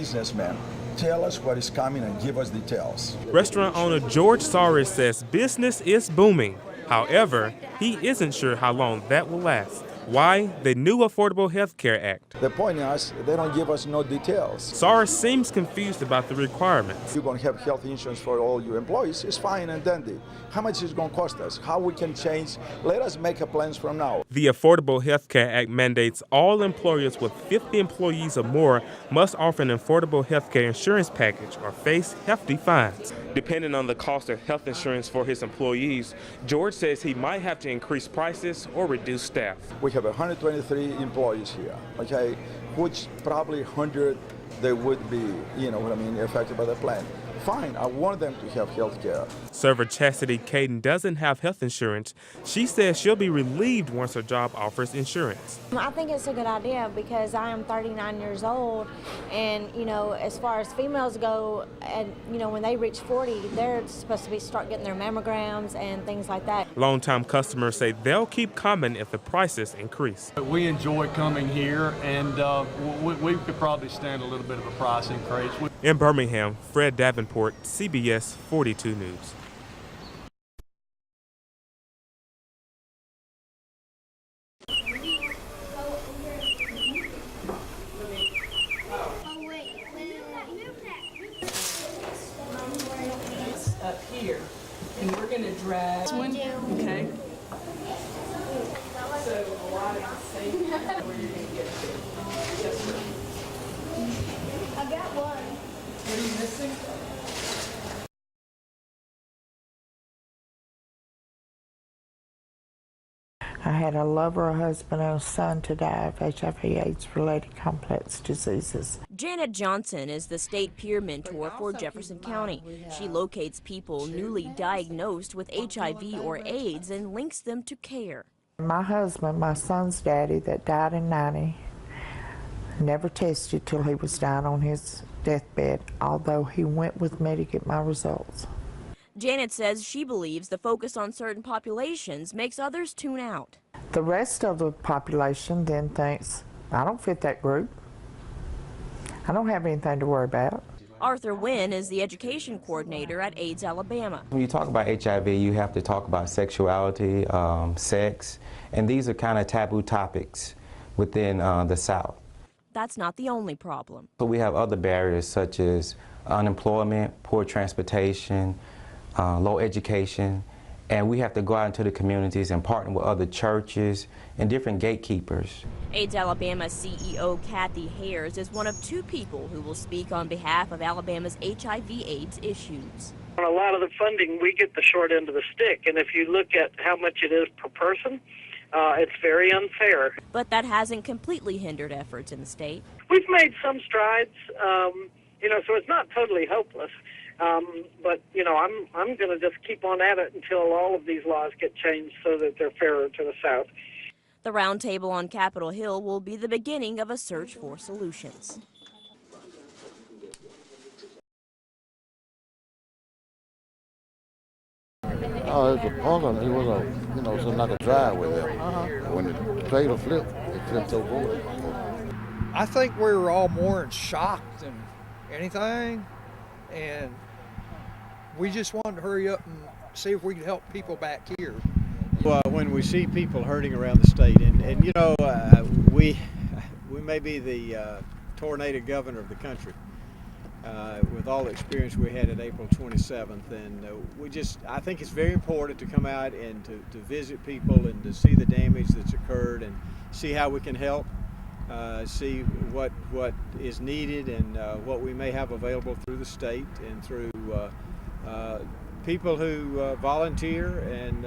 businessman. Tell us what is coming and give us details. Restaurant owner George Sorry says business is booming. However, he isn't sure how long that will last. Why? The new Affordable Health Care Act. The point is, they don't give us no details. Sorry seems confused about the requirements. You're going to have health insurance for all your employees. It's fine and dandy. How much is it going to cost us? How we can change? Let us make a plans from now. The Affordable Health Care Act mandates all employers with 50 employees or more must offer an affordable health care insurance package or face hefty fines. Depending on the cost of health insurance for his employees, George says he might have to increase prices or reduce staff. We have 123 employees here, okay, which probably 100 they would be, affected by the plan. Fine, I want them to have health care. Server Chastity Caden doesn't have health insurance. She says she'll be relieved once her job offers insurance. I think it's a good idea because I am 39 years old, and as far as females go, and when they reach 40, they're supposed to start getting their mammograms and things like that. Longtime customers say they'll keep coming if the prices increase. We enjoy coming here, and we could probably stand a little bit of a price increase. In Birmingham, Fred Davenport, CBS 42 News. Up here, and we're going to drag this one. Okay. So a lot of the same where you're going to get to. Yes, sir. I got one. What are you missing? I had a lover, a husband, and a son to die of HIV/AIDS-related complex diseases. Janet Johnson is the state peer mentor for Jefferson County. She locates people newly diagnosed with HIV or AIDS and links them to care. My husband, my son's daddy that died in '90, never tested till he was dying on his deathbed, although he went with me to get my results. Janet says she believes the focus on certain populations makes others tune out. The rest of the population then thinks, I don't fit that group. I don't have anything to worry about. Arthur Wynn is the education coordinator at AIDS Alabama. When you talk about HIV, you have to talk about sexuality, sex, and these are kind of taboo topics within the South. That's not the only problem. So we have other barriers such as unemployment, poor transportation, low education, and we have to go out into the communities and partner with other churches and different gatekeepers. AIDS Alabama CEO Kathy Hayers is one of two people who will speak on behalf of Alabama's HIV/AIDS issues. On a lot of the funding, we get the short end of the stick, and if you look at how much it is per person, it's very unfair. But that hasn't completely hindered efforts in the state. We've made some strides, so it's not totally hopeless. But I'm going to just keep on at it until all of these laws get changed so that they're fairer to the South. The roundtable on Capitol Hill will be the beginning of a search for solutions. Oh, it was a puzzle. It was something like a driveway there. When the trailer flipped, it flipped over. I think we were all more in shock than anything, and we just wanted to hurry up and see if we could help people back here. When we see people hurting around the state, and we may be the tornado governor of the country with all the experience we had at April 27th, and I think it's very important to come out and to visit people and to see the damage that's occurred and see how we can help, see what is needed and what we may have available through the state and through people who volunteer, and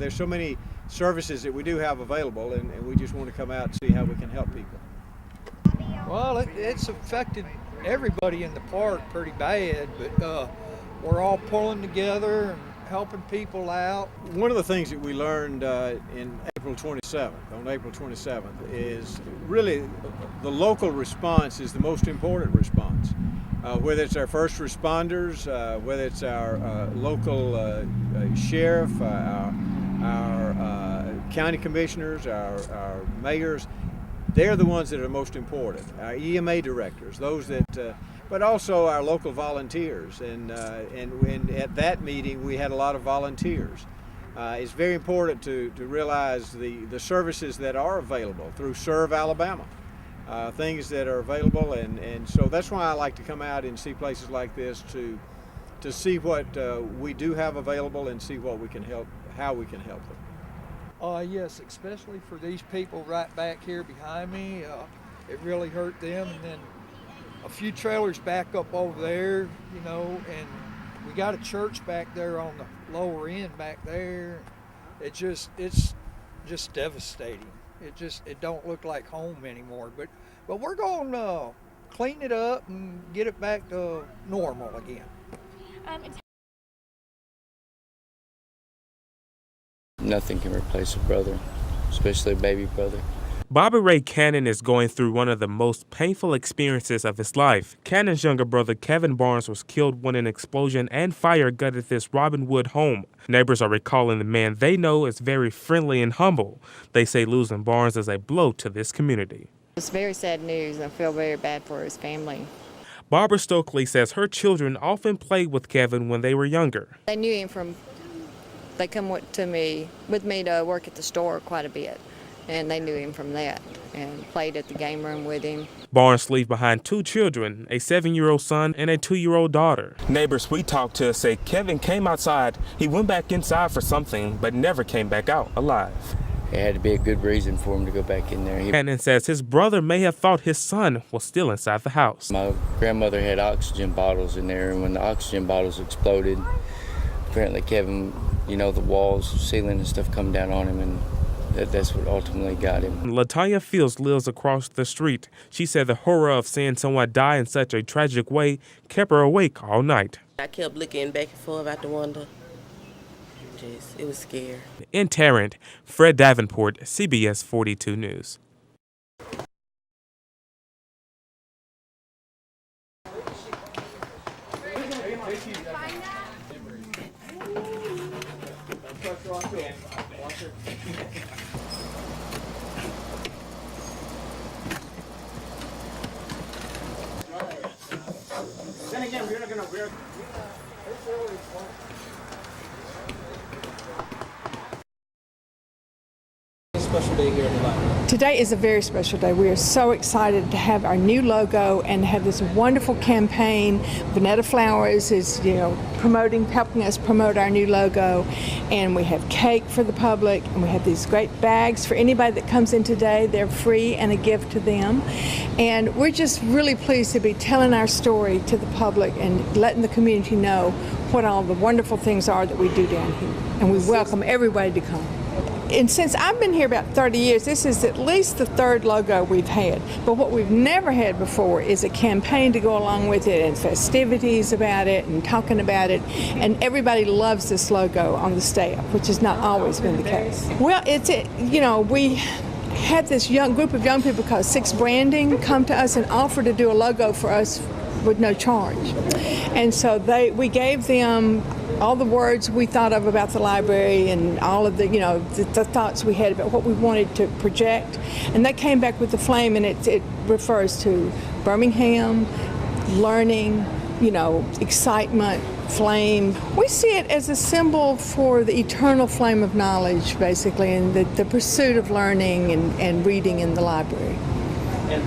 there's so many services that we do have available, and we just want to come out and see how we can help people. Well, it's affected everybody in the park pretty bad, but we're all pulling together and helping people out. One of the things that we learned on April 27th, is really the local response is the most important response. Whether it's our first responders, whether it's our local sheriff, our county commissioners, our mayors, they're the ones that are most important. Our EMA directors, those that but also our local volunteers. And at that meeting, we had a lot of volunteers. It's very important to realize the services that are available through Serve Alabama, things that are available, and so that's why I like to come out and see places like this to see what we do have available and see what we can help, how we can help them. Yes, especially for these people right back here behind me. It really hurt them, and then a few trailers back up over there, you know, and we got a church back there on the lower end back there. It's just devastating. It don't look like home anymore. But we're going to clean it up and get it back to normal again. Nothing can replace a brother, especially a baby brother. Bobby Ray Cannon is going through one of the most painful experiences of his life. Cannon's younger brother, Kevin Barnes, was killed when an explosion and fire gutted this Robin Wood home. Neighbors are recalling the man they know is very friendly and humble. They say losing Barnes is a blow to this community. It's very sad news, and I feel very bad for his family. Barbara Stokely says her children often played with Kevin when they were younger. They knew him from, they come with me to work at the store quite a bit. And they knew him from that and played at the game room with him. Barnes leaves behind 2 children, a 7-year-old son and a 2-year-old daughter. Neighbors we talked to say Kevin came outside, he went back inside for something, but never came back out alive. It had to be a good reason for him to go back in there. Cannon says his brother may have thought his son was still inside the house. My grandmother had oxygen bottles in there, and when the oxygen bottles exploded, apparently Kevin, you know, the walls, ceiling and stuff come down on him, and that's what ultimately got him. LaTanya Fields lives across the street. She said the horror of seeing someone die in such a tragic way kept her awake all night. I kept looking back and forth out the window. It was scary. In Tarrant, Fred Davenport, CBS 42 News. Then again, we're not gonna wear. Special day here in the library. Today is a very special day. We are so excited to have our new logo and have this wonderful campaign. Vanetta Flowers is, helping us promote our new logo, and we have cake for the public, and we have these great bags for anybody that comes in today. They're free and a gift to them, and we're just really pleased to be telling our story to the public and letting the community know what all the wonderful things are that we do down here, and we welcome everybody to come. And since I've been here about 30 years, this is at least the 3rd logo we've had. But what we've never had before is a campaign to go along with it and festivities about it and talking about it. And everybody loves this logo on the staff, which has not always been the case. Well, we had this group of young people called Six Branding come to us and offer to do a logo for us with no charge. And so we gave them all the words we thought of about the library and all of the thoughts we had about what we wanted to project. And they came back with the flame, and it refers to Birmingham, learning, excitement, flame. We see it as a symbol for the eternal flame of knowledge, basically, and the pursuit of learning and reading in the library.